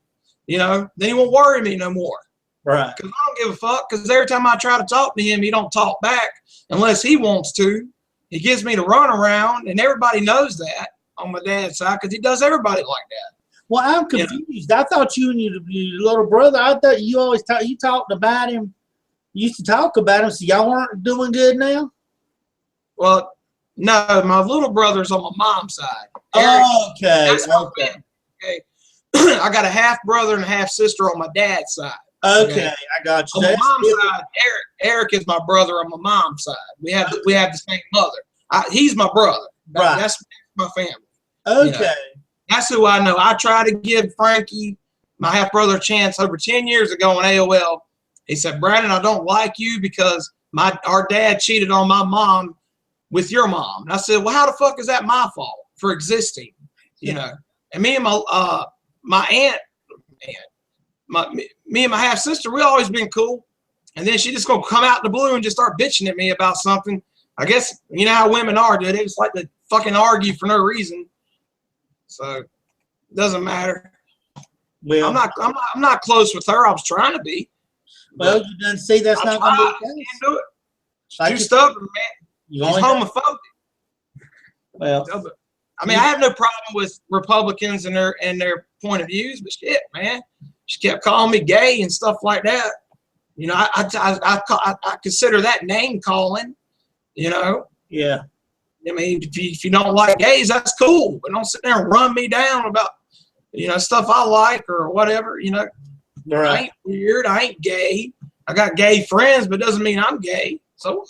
You know, then he won't worry me no more. Right. Because I don't give a fuck. Because every time I try to talk to him, he don't talk back unless he wants to. He gives me the runaround, and everybody knows that on my dad's side because he does everybody like that. Well, I'm confused. I thought you and your little brother, I thought you always talked about him. You used to talk about him, so y'all aren't doing good now? Well, no, my little brother's on my mom's side. Eric, Okay. that's my family, okay. I got a half brother and a half sister on my dad's side. Okay, I got you. On my mom's side, Eric is my brother on my mom's side. We have the same mother. He's my brother. Right. That's my family. Okay. You know, that's who I know. I tried to give Frankie, my half brother, a chance over 10 years ago on AOL. He said, Brandon, I don't like you because our dad cheated on my mom with your mom. And I said, well, how the fuck is that my fault for existing? You know, and me and my aunt, me and my half sister, we always been cool. And then she just gonna come out in the blue and just start bitching at me about something. I guess you know how women are, dude. They just like to fucking argue for no reason. So it doesn't matter. Well, I'm not close with her. I was trying to be. Well, you didn't see that's not going to be the Can't case. do it. Like Too stubborn, man. You He's only homophobic. well, I mean, I have no problem with Republicans and their point of views, but shit, man, she kept calling me gay and stuff like that. You know, I consider that name calling. You know. yeah. I mean, if you don't like gays, that's cool, but don't sit there and run me down about stuff I like or whatever. You know, Right. I ain't weird. I ain't gay. I got gay friends, but it doesn't mean I'm gay. So what?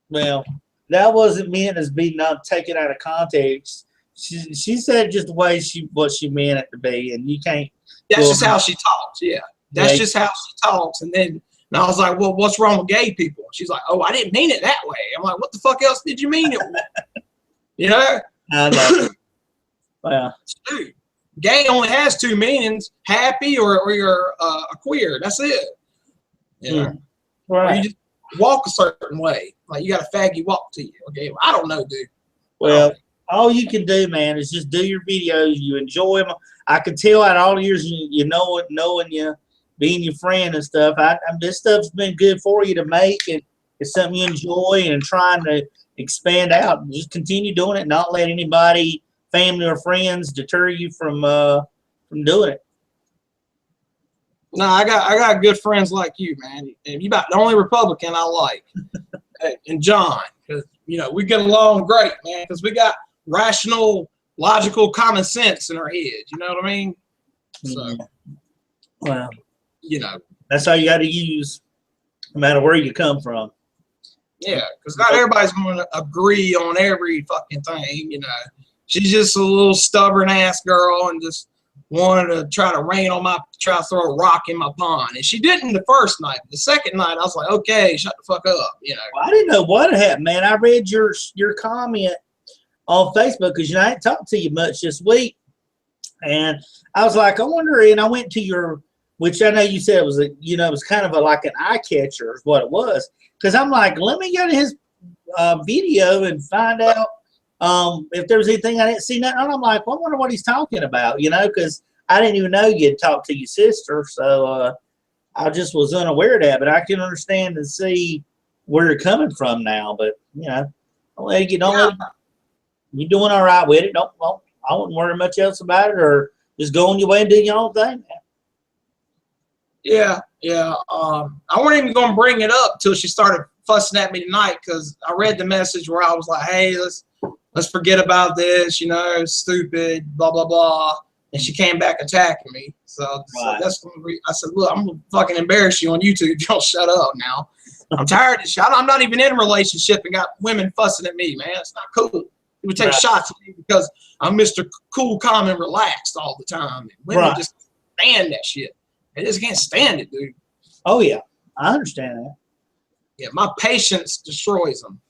Well, that wasn't meant as being not taken out of context. She said just the way what she meant it to be, and you can't. That's just how she talks. Yeah, that's just how she talks. And then I was like, well, what's wrong with gay people? She's like, oh, I didn't mean it that way. I'm like, what the fuck else did you mean it with? You know? I know. Well, dude, gay only has two meanings: happy or you're a queer. That's it. You know? right. Or you just walk a certain way. Like you got a faggy walk to you. Okay, I don't know, dude. Well, all you can do, man, is just do your videos. You enjoy them. I can tell out all the years you know it, knowing you, being your friend and stuff. This stuff's been good for you to make, and it's something you enjoy and trying to expand out. Just continue doing it. Not let anybody, family or friends, deter you from doing it. No, I got good friends like you, man. And you about the only Republican I like, and John, because we get along great, man. Because we got rational, logical, common sense in our heads. You know what I mean? So, well, that's all you got to use, no matter where you come from. Yeah, because not everybody's going to agree on every fucking thing. She's just a little stubborn ass girl and just wanted to try to throw a rock in my pond. And she didn't the first night. The second night, I was like, okay, shut the fuck up. Well, I didn't know what happened, man. I read your comment on Facebook because I ain't talked to you much this week. And I was like, I wonder, and I went to your which I know you said it was a, you know, it was kind of a, like an eye catcher is what it was. Because I'm like, let me go to his video and find out if there was anything I didn't see nothing on. I'm like, well, I wonder what he's talking about, you know, because I didn't even know you had talked to your sister, so I just was unaware of that. But I can understand and see where you're coming from now. But you know, don't let it get, you're doing all right with it. Don't, well, I wouldn't worry much else about it, or just go on your way and do your own thing. Yeah, yeah. I wasn't even gonna bring it up till she started fussing at me tonight, because I read the message where I was like, "Hey, let's forget about this. You know, it's stupid, blah blah blah." And she came back attacking me. So that's when I said, "Look, I'm gonna fucking embarrass you on YouTube if you don't shut up now. I'm tired of shit. I'm not even in a relationship and got women fussing at me, man. It's not cool. You would take shots at me because I'm Mr. Cool, calm, and relaxed all the time. And women just stand that shit. They just can't stand it, dude." Oh yeah, I understand that. Yeah, my patience destroys them.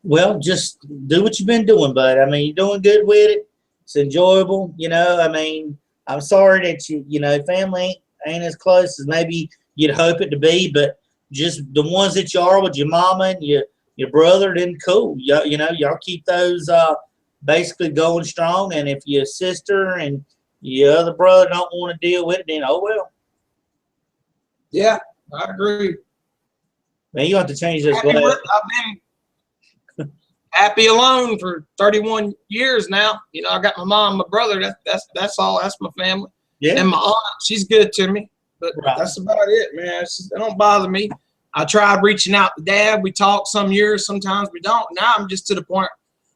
Well, just do what you've been doing, bud. I mean, you're doing good with it. It's enjoyable, you know. I mean, I'm sorry that you know, family ain't as close as maybe you'd hope it to be, but just the ones that you are with your mama and your brother, then cool. You know, y'all keep those basically going strong. And if your sister and your other brother don't want to deal with it, then oh well. Yeah, I agree. Man, you have to change this. I've been happy alone for 31 years now. You know, I got my mom, my brother. That's all. That's my family. Yeah. And my aunt, she's good to me. But that's about it, man. It don't bother me. I tried reaching out to Dad. We talk some years, sometimes we don't. Now I'm just to the point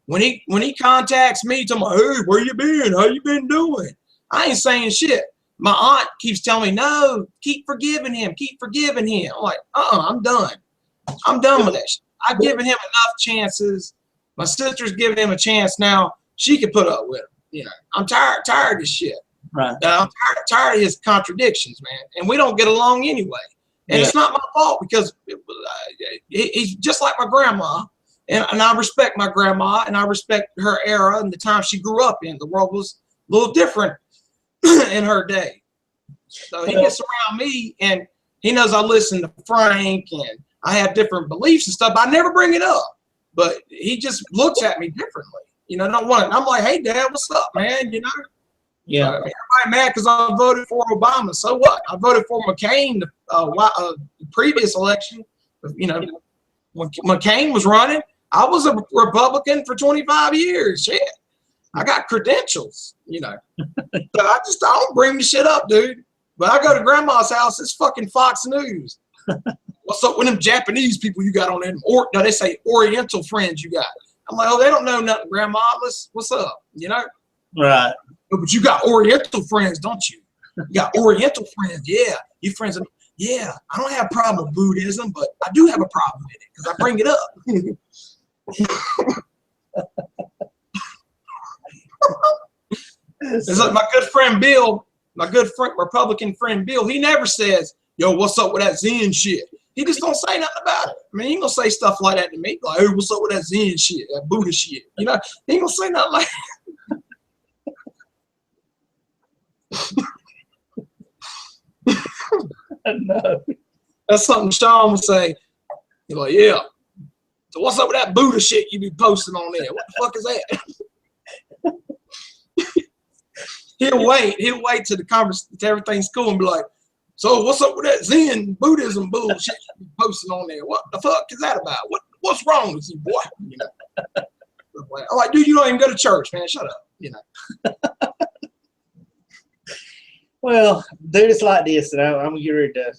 when he contacts me, to my, "Hey, where you been? How you been doing?" I ain't saying shit. My aunt keeps telling me, "No, keep forgiving him. Keep forgiving him." I'm like, I'm done. I'm done with that shit. I've given him enough chances. My sister's giving him a chance now. She can put up with him. You know, I'm tired of this shit. Right. I'm tired of his contradictions, man. And we don't get along anyway. And it's not my fault, because he's just like my grandma. And I respect my grandma, and I respect her era and the time she grew up in. The world was a little different in her day. So he gets around me, and he knows I listen to Frank, and I have different beliefs and stuff. I never bring it up, but he just looks at me differently. You know, don't want it. And I'm like, "Hey, Dad, what's up, man?" You know? Yeah. Everybody mad because I voted for Obama. So what? I voted for McCain the previous election. You know, when McCain was running, I was a Republican for 25 years. Shit. I got credentials, you know. So I don't bring the shit up, dude. But I go to Grandma's house, it's fucking Fox News. "What's up with them Japanese people you got on there?" Or no, they say Oriental friends you got. I'm like, "Oh, they don't know nothing, Grandma. What's up?" You know? Right. "But you got Oriental friends, don't you? You got Oriental friends, yeah. You friends with me?" "Yeah, I don't have a problem with Buddhism, but I do have a problem with it because I bring it up." It's like my good friend Bill, my good friend, Republican friend Bill, he never says, "Yo, what's up with that Zen shit?" He just don't say nothing about it. I mean, he ain't gonna say stuff like that to me. Like, "Hey, what's up with that Zen shit, that Buddha shit?" You know, he ain't gonna say nothing like that. No. That's something Sean would say. He's like, "Yeah. So what's up with that Buddha shit you be posting on there? What the fuck is that?" He'll wait till the conversation, till everything's cool, and be like, "So what's up with that Zen Buddhism bullshit you be posting on there? What the fuck is that about? What's wrong with you, boy?" You know. I'm like, "Dude, you don't even go to church, man. Shut up." You know. Well, dude, it's like this, and I'm gonna get ready to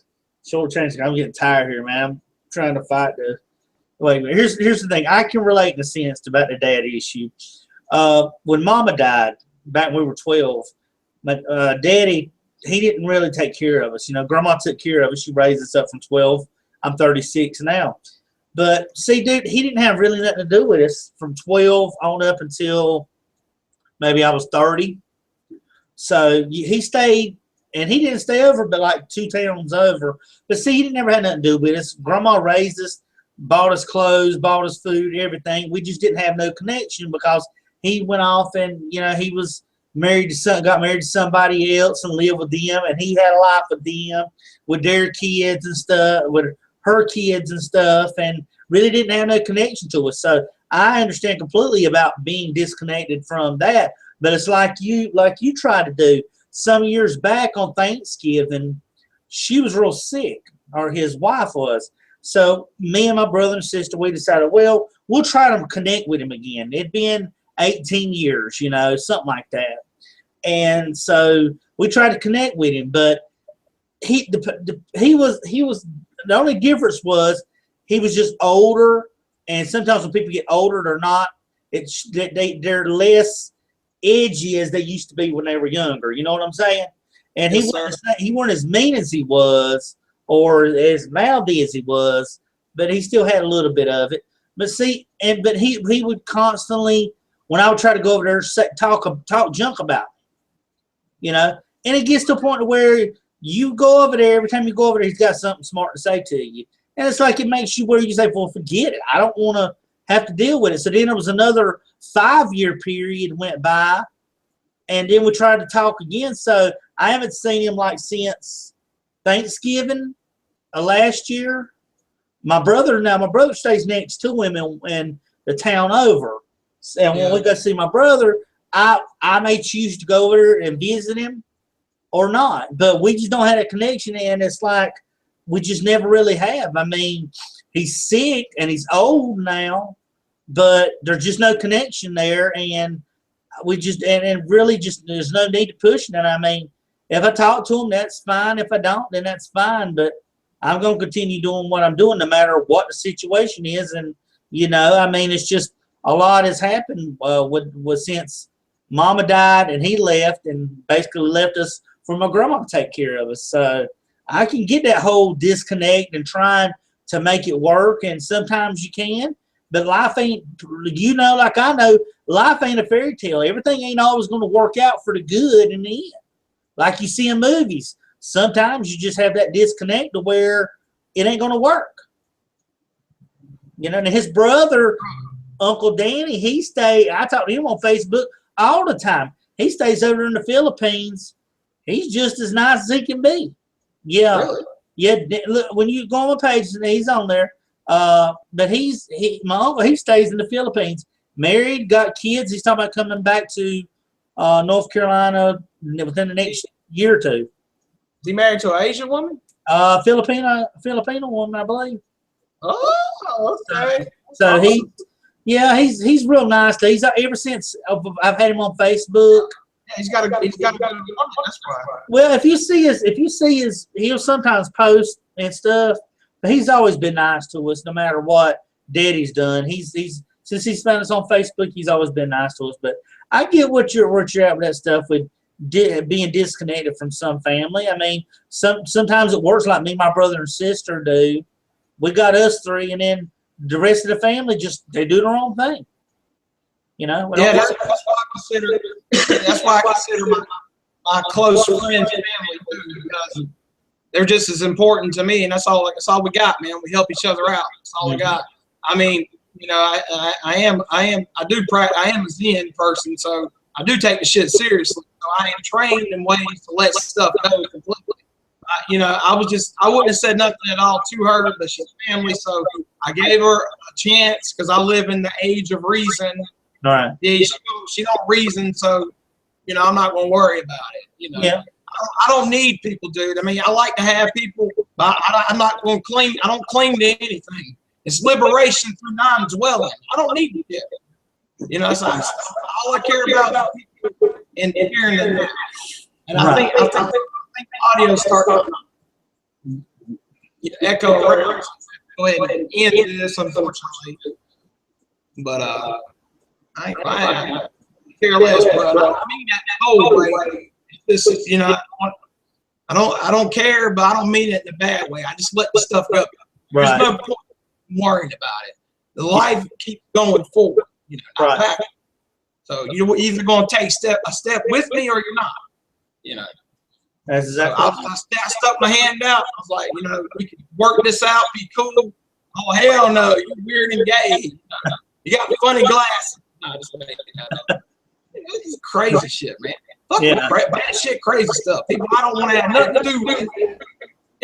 short change. I'm getting tired here, man. I'm trying to fight the. Wait a minute. Here's the thing. I can relate in a sense about the dad issue. When Mama died back when we were 12, my Daddy, he didn't really take care of us. You know, Grandma took care of us. She raised us up from 12. I'm 36 now. But see, dude, he didn't have really nothing to do with us from 12 on up until maybe I was 30. So he stayed, and he didn't stay over but like 2 towns over. But see, he didn't never have nothing to do with us. Grandma raised us, bought us clothes, bought us food, everything. We just didn't have no connection because he went off and, you know, he was got married to somebody else and lived with them, and he had a life with them, with their kids and stuff, with her kids and stuff, and really didn't have no connection to us. So I understand completely about being disconnected from that. But it's like you tried to do. Some years back on Thanksgiving, she was real sick, or his wife was. So me and my brother and sister, we decided, well, we'll try to connect with him again. It'd been 18 years, something like that. And so we tried to connect with him, but he was the only difference was he was just older. And sometimes when people get older, they're less edgy as they used to be when they were younger. You know what I'm saying? And Yes, he wasn't as mean as he was, or as mouthy as he was, but he still had a little bit of it. But see, but he would constantly, when I would try to go over there, talk junk about me, and it gets to a point where you go over there, every time you go over there, he's got something smart to say to you, and it's like it makes you where you say, well, forget it, I don't want to have to deal with it. So then there was another 5-year period went by, and then we tried to talk again. So I haven't seen him like since Thanksgiving last year. My brother stays next to him in the town over. And when we go see my brother, I may choose to go over there and visit him or not. But we just don't have a connection, and it's like we just never really have. I mean, he's sick and he's old now, but there's just no connection there, and we just and really just there's no need to push it. And I mean, if I talk to him, that's fine. If I don't, then that's fine. But I'm going to continue doing what I'm doing no matter what the situation is. And, I mean, it's just a lot has happened with since Mama died and he left and basically left us for my grandma to take care of us. So I can get that whole disconnect and trying to make it work. And sometimes you can, but life ain't, like I know, life ain't a fairy tale. Everything ain't always going to work out for the good in the end. Like you see in movies. Sometimes you just have that disconnect to where it ain't going to work. And his brother, Uncle Danny, I talk to him on Facebook all the time. He stays over in the Philippines. He's just as nice as he can be. Yeah. Really? Yeah. Look, when you go on my page, he's on there. But my uncle, he stays in the Philippines. Married, got kids. He's talking about coming back to North Carolina within the next year or two. Is he married to an Asian woman? Filipino woman, I believe. Oh, okay. So he's real nice. He's ever since I've had him on Facebook. Yeah, he's got a good woman. That's right. Well, if you see his, he'll sometimes post and stuff, but he's always been nice to us, no matter what Daddy's done. He's since he's found us on Facebook, he's always been nice to us. But I get what you're at with that stuff with being disconnected from some family. I mean, sometimes it works like me, my brother and sister do. We got us three, and then the rest of the family they do their own thing. Yeah, that's why I consider my close friends and family too, because they're just as important to me, and that's all we got, man. We help each other out. That's all I got. I mean, I am a Zen person, so I do take the shit seriously. So I am trained in ways to let stuff go completely. I wouldn't have said nothing at all to her, but she's family, so I gave her a chance because I live in the age of reason. All right. Yeah, she don't reason, so I'm not gonna worry about it. Yeah. I don't need people, dude. I mean, I like to have people, but I'm not gonna cling. I don't cling to anything. It's liberation through non-dwelling. I don't need it. So all I care about people and hearing them. And I think the audio starting to echo. Go ahead and end this, unfortunately. But I care less, bro. I mean that whole way. This is, I don't care, but I don't mean it in a bad way. I just let the stuff go. There's no point in worrying about it. The life keeps going forward. Not back. So you're either going to take a step with me or you're not. That's exactly. So I stuck my hand out. I was like, we can work this out, be cool. Oh hell no, you're weird and gay. You got funny glasses. No, just making that up. This is crazy shit, man. Fuck bad shit, crazy stuff. People I don't want to have nothing to do with.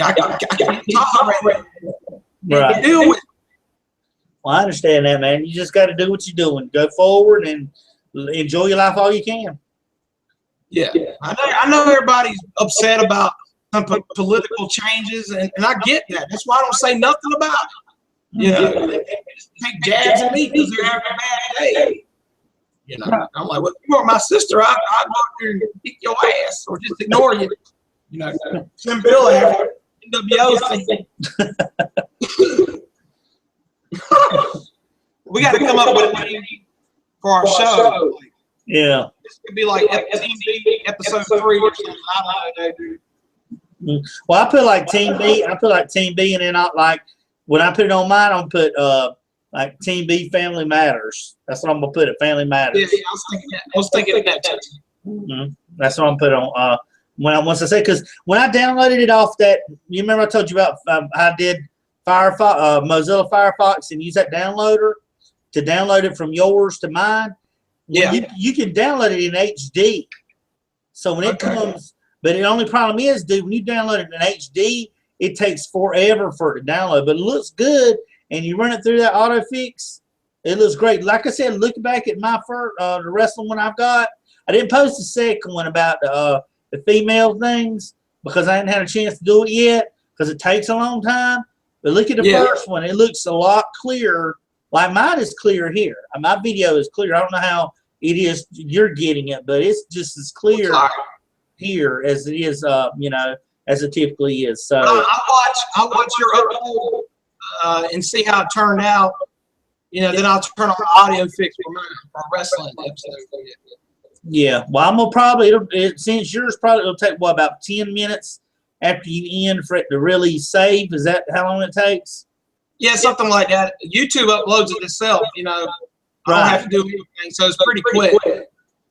I can't tolerate it. Right. Deal with it. Well, I understand that, man. You just got to do what you're doing. Go forward and enjoy your life all you can. Yeah. I know everybody's upset about some political changes, and I get that. That's why I don't say nothing about it. You know, they just take jabs at me because they're having a bad day. You know, I'm like, well, if you were my sister, I'd go out there and kick your ass or just ignore you. You know, send Bill after NWO. We got to come up with a name for our show. Yeah. This could be like TeamB episode 3 or something. I don't know. Well, I put like TeamB. I put like TeamB, and then I like when I put it on mine, I'm put like TeamB Family Matters. That's what I'm gonna put it. Family Matters. Yeah, I was thinking that too. Mm-hmm. That's what I'm put on. Once I say, because when I downloaded it off that, you remember I told you about I did Firefox, Mozilla Firefox, and use that downloader to download it from yours to mine. Well, Yeah, you can download it in HD. So when it comes, but the only problem is, dude, when you download it in HD, it takes forever for it to download. But it looks good, and you run it through that autofix, it looks great. Like I said, look back at my first, the wrestling one I've got. I didn't post the second one about the female things because I hadn't had a chance to do it yet because it takes a long time. But look at the first one; it looks a lot clearer. Like mine is clear here. My video is clear. I don't know how it is you're getting it, but it's just as clear here as it is, you know, as it typically is. So I'll watch your upload and see how it turned out. You know, then I'll turn on the audio fix for my wrestling episode. Yeah, well, I'm gonna probably since yours probably it'll take what about 10 minutes after you end for it to really save. Is that how long it takes? Yeah, something like that. YouTube uploads it itself. You know, I don't have to do anything, so it's pretty quick.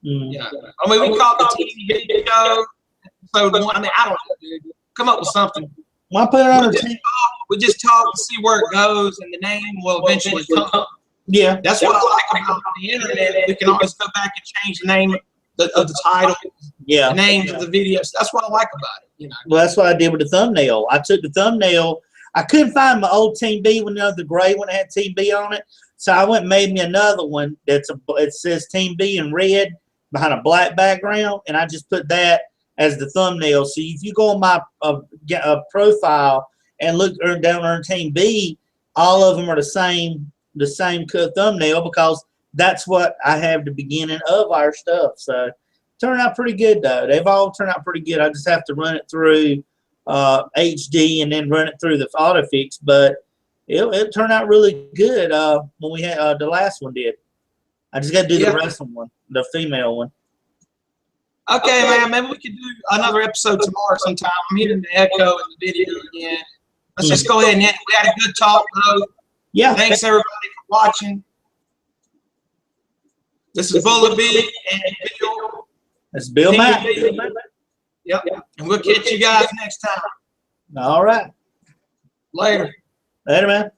Yeah, I mean, we call it the TeamB show. So I mean, I don't know, dude. Come up with something. Well, I put it on we just talk and see where it goes, and the name will eventually come. Yeah, that's what I like about the internet. We can always go back and change the name of the title, the names of the videos. That's what I like about it. You know. Well, that's what I did with the thumbnail. I took the thumbnail. I couldn't find my old TeamB one, the gray one that had TeamB on it. So I went and made me another one it says TeamB in red behind a black background, and I just put that as the thumbnail. So if you go on my profile and look down on TeamB, all of them are the same thumbnail because that's what I have the beginning of our stuff. So turned out pretty good though. They've all turned out pretty good. I just have to run it through HD and then run it through the autofix, but it turned out really good when we had the last one did. I just got to do the wrestling one, the female one. Okay, man. Maybe we could do another episode tomorrow sometime. I'm hearing the echo in the video again. Let's just go ahead and end it. We had a good talk, though. Yeah. Thanks, everybody, for watching. This is Bullet B and Bill. That's Bill Matt. Yep. And we'll catch you guys next time. All right. Later. Later, man.